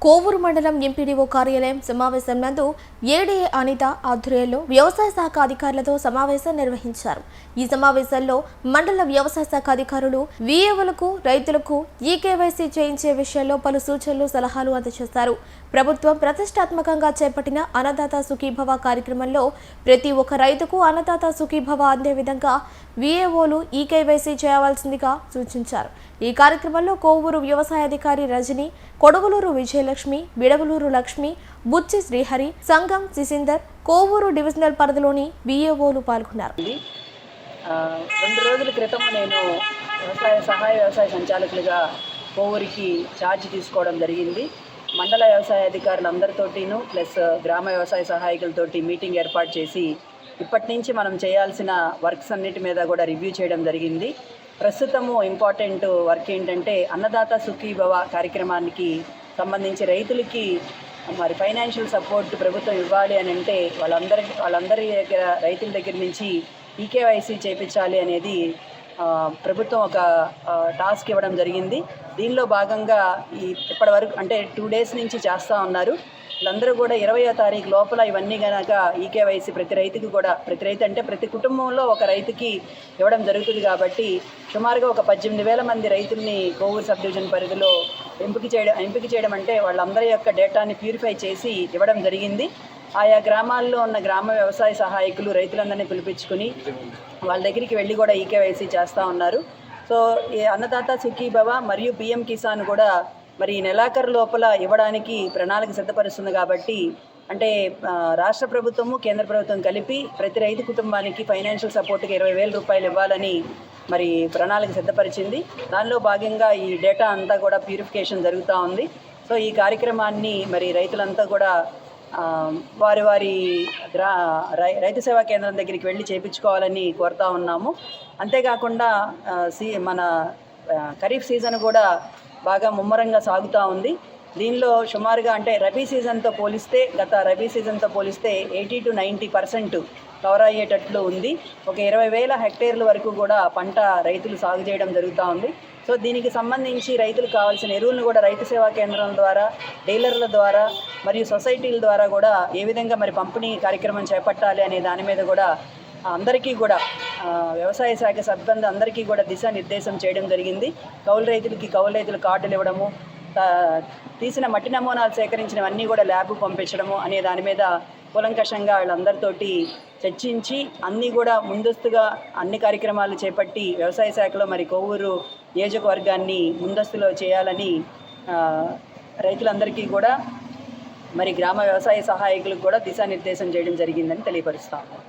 కోవూరు మండలం ఎంపీడీఓ కార్యాలయం సమావేశం నందు ఏడీఏ అనిత ఆధ్వర్యంలో వ్యవసాయ శాఖ అధికారులతో సమావేశం నిర్వహించారు. ఈ సమావేశంలో మండల వ్యవసాయ శాఖ అధికారులు వీఏఓలకు రైతులకు ఈకేవైసీ చేయించే విషయంలో పలు సూచనలు సలహాలు అందజేశారు. ప్రభుత్వం ప్రతిష్టాత్మకంగా చేపట్టిన అన్నదాత సుఖీభవ కార్యక్రమంలో ప్రతి ఒక్క రైతుకు అన్నదాత సుఖీభవ అందే విధంగా వీఏఓలు ఈకేవైసీ చేయవలసిందిగా సూచించారు. ఈ కార్యక్రమంలో కోవూరు వ్యవసాయ అధికారి రజని, కొడవలూరు విజయలక్ష్మి, బిడవలూరు లక్ష్మి, బుచ్చి శ్రీహరి, సంగం సిసిందర్, కోవూరు డివిజనల్ పరిధిలోని వీఏఓలు పాల్గొన్నారు. 2 రోజుల క్రితం నేను సహాయ వ్యవసాయ సంచాలకులుగా కోవూరికి ఛార్జ్ తీసుకోవడం జరిగింది. మండల వ్యవసాయ అధికారులందరితోటిను ప్లస్ గ్రామ వ్యవసాయ సహాయకులతోటి మీటింగ్ ఏర్పాటు చేసి ఇప్పటి నుంచి మనం చేయాల్సిన వర్క్స్ అన్నిటి మీద కూడా రివ్యూ చేయడం జరిగింది. ప్రస్తుతము ఇంపార్టెంట్ వర్క్ ఏంటంటే అన్నదాత సుఖీభవ కార్యక్రమానికి సంబంధించి రైతులకి మరి ఫైనాన్షియల్ సపోర్ట్ ప్రభుత్వం ఇవ్వాలి అని అంటే వాళ్ళందరి దగ్గర రైతుల దగ్గర నుంచి ఈకేవైసీ చేయించాలి అనేది ప్రభుత్వం ఒక టాస్క్ ఇవ్వడం జరిగింది. దీనిలో భాగంగా ఇప్పటి వరకు అంటే 2 డేస్ నుంచి చేస్తూ ఉన్నారు. వీళ్ళందరూ కూడా 20వ తారీఖు లోపల ఇవన్నీ కనుక ఈకేవైసీ ప్రతి రైతు అంటే ప్రతి కుటుంబంలో ఒక రైతుకి ఇవ్వడం జరుగుతుంది. కాబట్టి సుమారుగా ఒక 18,000 మంది రైతుల్ని కోవూరు సబ్ డివిజన్ పరిధిలో ఎంపిక చేయడం అంటే వాళ్ళందరి యొక్క డేటాని ప్యూరిఫై చేసి ఇవ్వడం జరిగింది. ఆయా గ్రామాల్లో ఉన్న గ్రామ వ్యవసాయ సహాయకులు రైతులందరినీ పిలిపించుకుని వాళ్ళ దగ్గరికి వెళ్ళి కూడా ఈకేవైసీ చేస్తూ ఉన్నారు. సో ఈ అన్నదాత సుఖీభవ మరియు పిఎం కిసాన్ కూడా మరి నెలాఖరు లోపల ఇవ్వడానికి ప్రణాళిక సిద్ధపరుస్తుంది. కాబట్టి అంటే రాష్ట్ర ప్రభుత్వము కేంద్ర ప్రభుత్వం కలిపి ప్రతి రైతు కుటుంబానికి ఫైనాన్షియల్ సపోర్ట్కి 20,000 రూపాయలు ఇవ్వాలని మరి ప్రణాళిక సిద్ధపరిచింది. దానిలో భాగంగా ఈ డేటా అంతా కూడా ప్యూరిఫికేషన్ జరుగుతూ ఉంది. సో ఈ కార్యక్రమాన్ని మరి రైతులంతా కూడా వారి రైతు సేవా కేంద్రం దగ్గరికి వెళ్ళి చేయించుకోవాలని కోరుతా ఉన్నాము. అంతేకాకుండా మన ఖరీఫ్ సీజన్ కూడా బాగా ముమ్మరంగా సాగుతూ ఉంది. దీనిలో సుమారుగా అంటే గత రబీ సీజన్తో పోలిస్తే 80 to 90% కవర్ అయ్యేటట్లు ఉంది. ఒక 20,000 హెక్టేర్ల వరకు కూడా పంట రైతులు సాగు చేయడం జరుగుతూ ఉంది. సో దీనికి సంబంధించి రైతులకు కావాల్సిన ఎరువులను కూడా రైతు సేవా కేంద్రం ద్వారా, డీలర్ల ద్వారా మరియు సొసైటీల ద్వారా కూడా ఏ విధంగా మరి పంపిణీ కార్యక్రమం చేపట్టాలి అనే దాని మీద కూడా అందరికీ కూడా వ్యవసాయ శాఖ సిబ్బంది అందరికీ కూడా దిశానిర్దేశం చేయడం జరిగింది. కౌలు రైతుల కార్డులు ఇవ్వడము, తీసిన మట్టి నమూనాలు సేకరించినవన్నీ కూడా ల్యాబ్కు పంపించడము అనే దాని మీద కూలంకషంగా వాళ్ళందరితోటి చర్చించి అన్నీ కూడా ముందస్తుగా అన్ని కార్యక్రమాలు చేపట్టి వ్యవసాయ శాఖలో మరి కోవూరు నియోజకవర్గాన్ని ముందస్తులో చేయాలని రైతులందరికీ కూడా మరి గ్రామ వ్యవసాయ సహాయకులకు కూడా దిశానిర్దేశం చేయడం జరిగిందని తెలియపరుస్తాము.